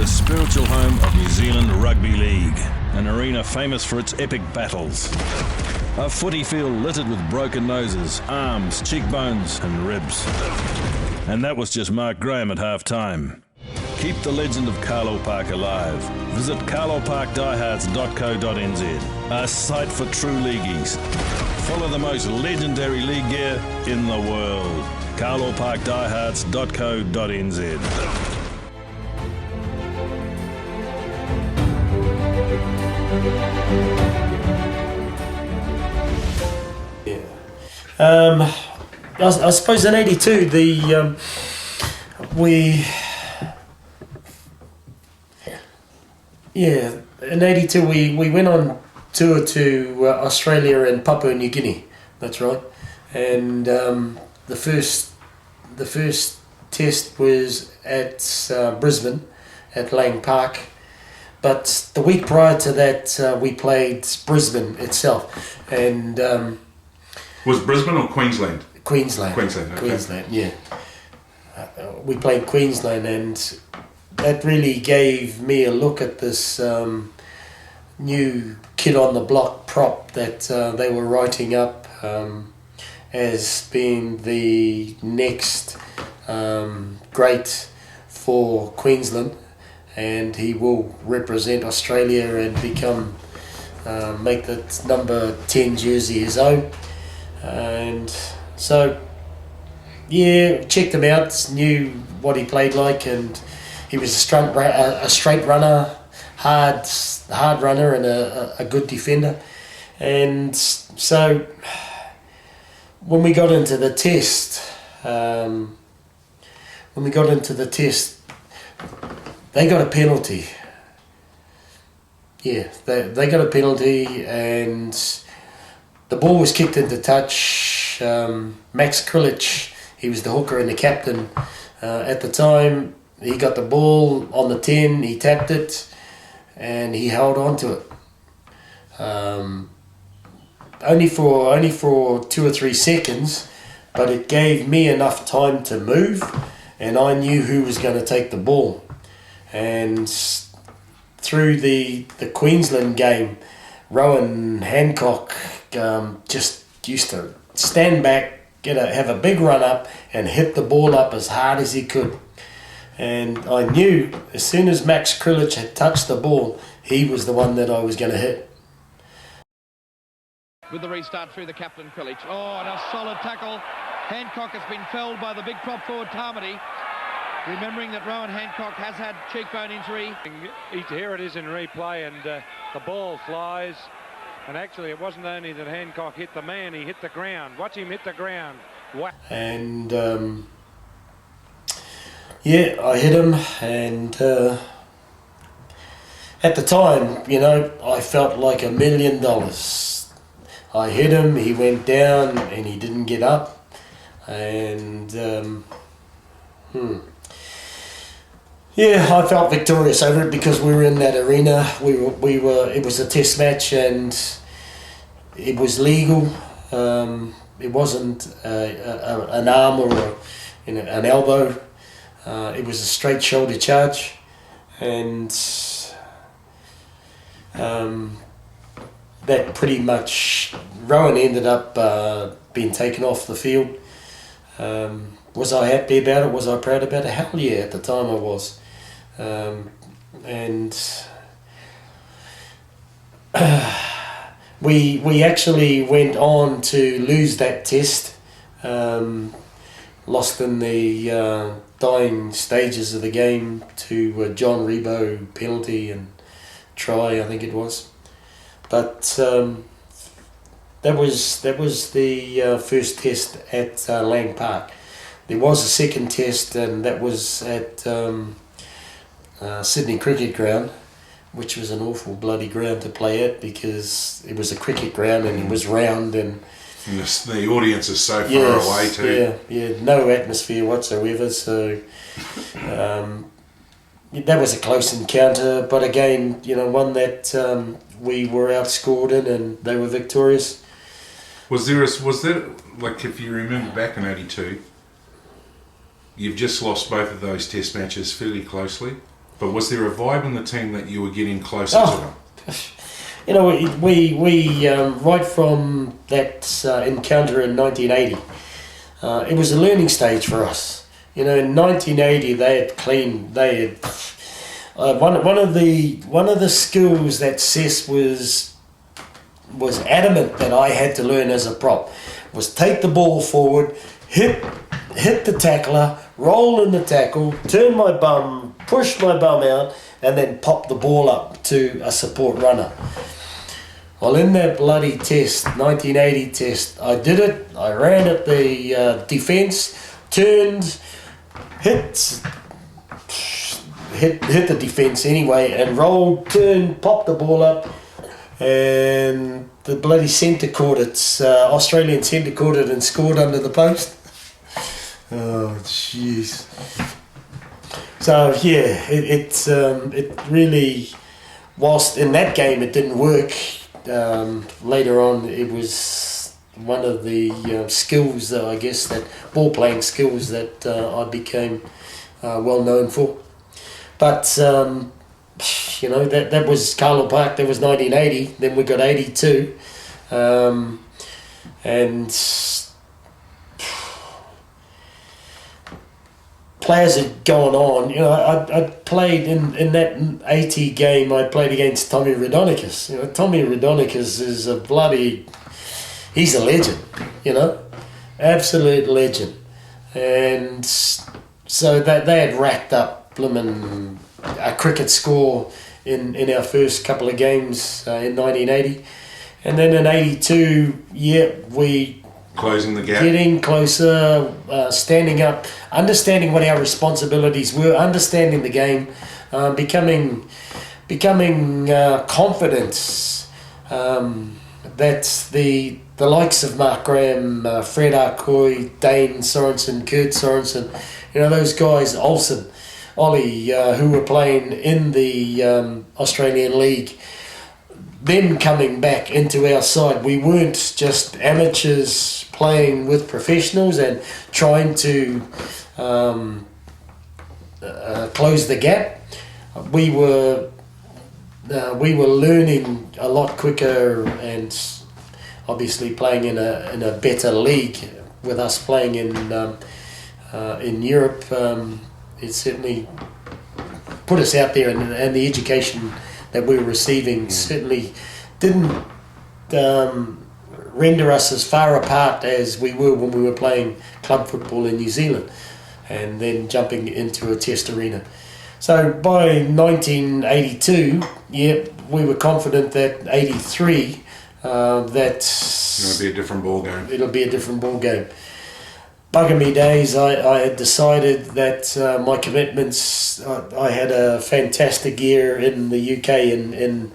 the spiritual home of New Zealand Rugby League, an arena famous for its epic battles. A footy field littered with broken noses, arms, cheekbones and ribs. And that was just Mark Graham at half-time. Keep the legend of Carlaw Park alive. Visit carlawparkdiehards.co.nz, a site for true leagueies. Follow the most legendary league gear in the world. carlawparkdiehards.co.nz. I suppose in '82 in '82 we went on tour to Australia and Papua New Guinea. That's right, and the first test was at Brisbane at Lang Park, but the week prior to that we played Brisbane itself, and was Brisbane or Queensland? Queensland, okay. Queensland, yeah. We played Queensland, and that really gave me a look at this new kid on the block prop that they were writing up as being the next great for Queensland, and he will represent Australia and make that number 10 jersey his own. And so, yeah, checked him out, knew what he played like, and he was a straight runner, hard runner, and a good defender. And so, when we got into the test, they got a penalty. Yeah, they got a penalty, and the ball was kicked into touch. Max Krilich, he was the hooker and the captain at the time. He got the ball on the 10, he tapped it, and he held on to it. Only for 2 or 3 seconds, but it gave me enough time to move, and I knew who was going to take the ball. And through the Queensland game, Rowan Hancock just used to stand back, have a big run up and hit the ball up as hard as he could. And I knew as soon as Max Krilich had touched the ball, he was the one that I was going to hit. With the restart through the captain Krilich. Oh, and a solid tackle. Hancock has been felled by the big prop forward Tamati. Remembering that Rowan Hancock has had cheekbone injury. Here it is in replay, and the ball flies. And actually, it wasn't only that Hancock hit the man, he hit the ground. Watch him hit the ground. Wow. And, yeah, I hit him, and at the time, I felt like $1 million. I hit him, he went down, and he didn't get up. And, yeah, I felt victorious over it because we were in that arena. We were. It was a test match, and it was legal. It wasn't an arm or an elbow. It was a straight shoulder charge, and that pretty much Rowan ended up being taken off the field. Was I happy about it? Was I proud about it? Hell yeah, at the time I was. And we actually went on to lose that test, lost in the dying stages of the game to John Rebo penalty and try, I think it was. But that was the first test at Lang Park. There was a second test, and that was at Sydney Cricket Ground, which was an awful bloody ground to play at because it was a cricket ground and it was round, and the audience is so far away too. Yeah, no atmosphere whatsoever. So that was a close encounter, but again, one that we were outscored in, and they were victorious. Was there like, if you remember back in '82? You've just lost both of those test matches fairly closely. But was there a vibe in the team that you were getting closer to them? You know, we right from that encounter in 1980, it was a learning stage for us. You know, in 1980 they had one of the skills that Cess was adamant that I had to learn as a prop was take the ball forward, hit the tackler, roll in the tackle, turn my bum, push my bum out, and then pop the ball up to a support runner. Well, in that bloody test, 1980 test, I did it. I ran at the defence, turned, hit the defence anyway, and rolled, turned, popped the ball up, and the bloody centre caught it. Australian centre caught it and scored under the post. Oh, jeez. So yeah, it really, whilst in that game it didn't work, later on it was one of the skills that I guess that ball playing skills that I became well known for. But you know, that was Carlaw Park. That was 1980. Then we got 82, and players had gone on. You know, I played in that 80 game. I played against Tommy Raudonikis. You know, Tommy Raudonikis is he's a legend. You know, absolute legend. And so that they had racked up blimmin' a cricket score in our first couple of games in 1980, and then in 82, we closing the gap, getting closer, standing up, understanding what our responsibilities were, understanding the game, becoming confident that the likes of Mark Graham, Fred Arcoy, Dane Sorensen, Kurt Sorensen, you know, those guys, Ollie, who were playing in the Australian League, them coming back into our side. We weren't just amateurs playing with professionals and trying to close the gap. We were learning a lot quicker, and obviously playing in a better league with us playing in Europe. It certainly put us out there, and the education that we were receiving certainly didn't render us as far apart as we were when we were playing club football in New Zealand and then jumping into a test arena. So by 1982, we were confident that 83, it'll be a different ball game. It'll be a different ball game. Bugger me days, I had decided that my commitments, I had a fantastic year in the UK in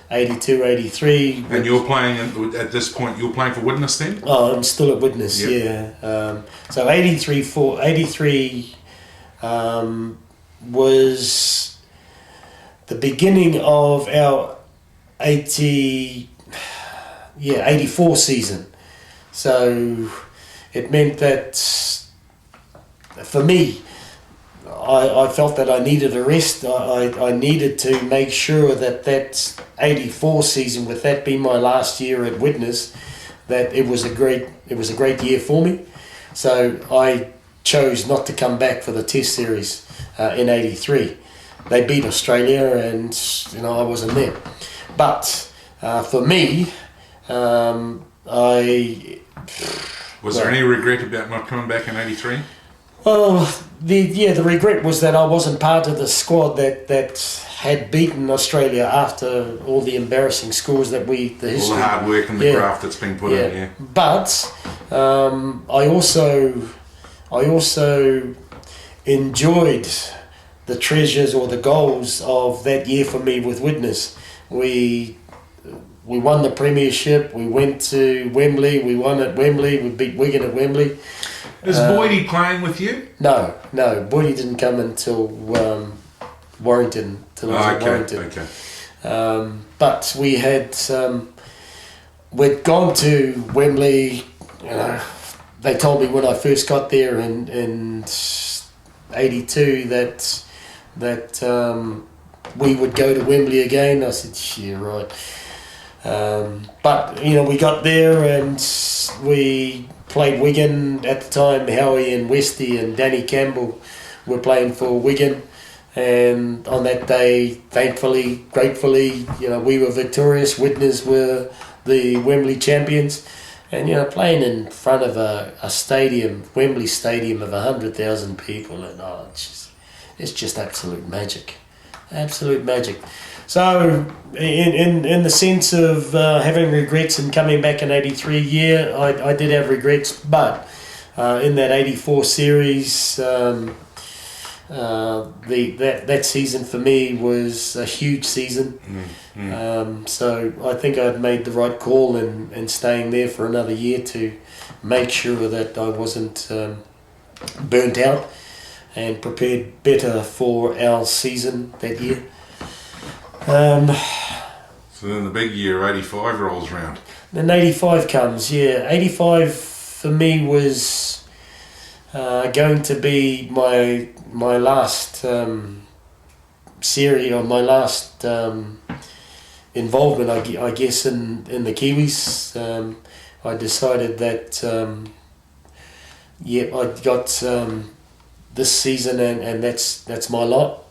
82, 83. And you're playing, at this point, you're playing for Widnes then? Oh, I'm still at Widnes, yep. Yeah. So 83 was the beginning of our 84 season. So it meant that for me, I felt that I needed a rest. I needed to make sure that 84 season, with that being my last year at Widnes, that it was a great year for me. So I chose not to come back for the Test series in 83. They beat Australia, and I wasn't there. But for me, Was there any regret about not coming back in 83? Well, the regret was that I wasn't part of the squad that had beaten Australia after all the embarrassing scores that the history. All the hard work and the graft that's been put in, But I also enjoyed the treasures or the goals of that year for me with Widnes. We won the premiership. We went to Wembley. We won at Wembley. We beat Wigan at Wembley. Is Boydie playing with you? No. Boydie didn't come until Warrington. Warrington. Okay. But we had we'd gone to Wembley. They told me when I first got there in 82 that that we would go to Wembley again. I said, yeah, right. But, we got there and we played Wigan at the time. Howie and Westy and Danny Campbell were playing for Wigan. And on that day, thankfully, gratefully, we were victorious. Widnes were the Wembley champions. And, playing in front of a stadium, Wembley Stadium of 100,000 people, and it's just absolute magic. Absolute magic. So, in the sense of having regrets and coming back in '83, yeah, I did have regrets, but in that '84 series, that season for me was a huge season. So I think I'd made the right call in staying there for another year to make sure that I wasn't burnt out and prepared better for our season that year. So then the big year, 85 rolls round. Then 85 comes, yeah. 85 for me was going to be my last series, or my last involvement, I guess, in the Kiwis. I decided that, I got this season and that's my lot.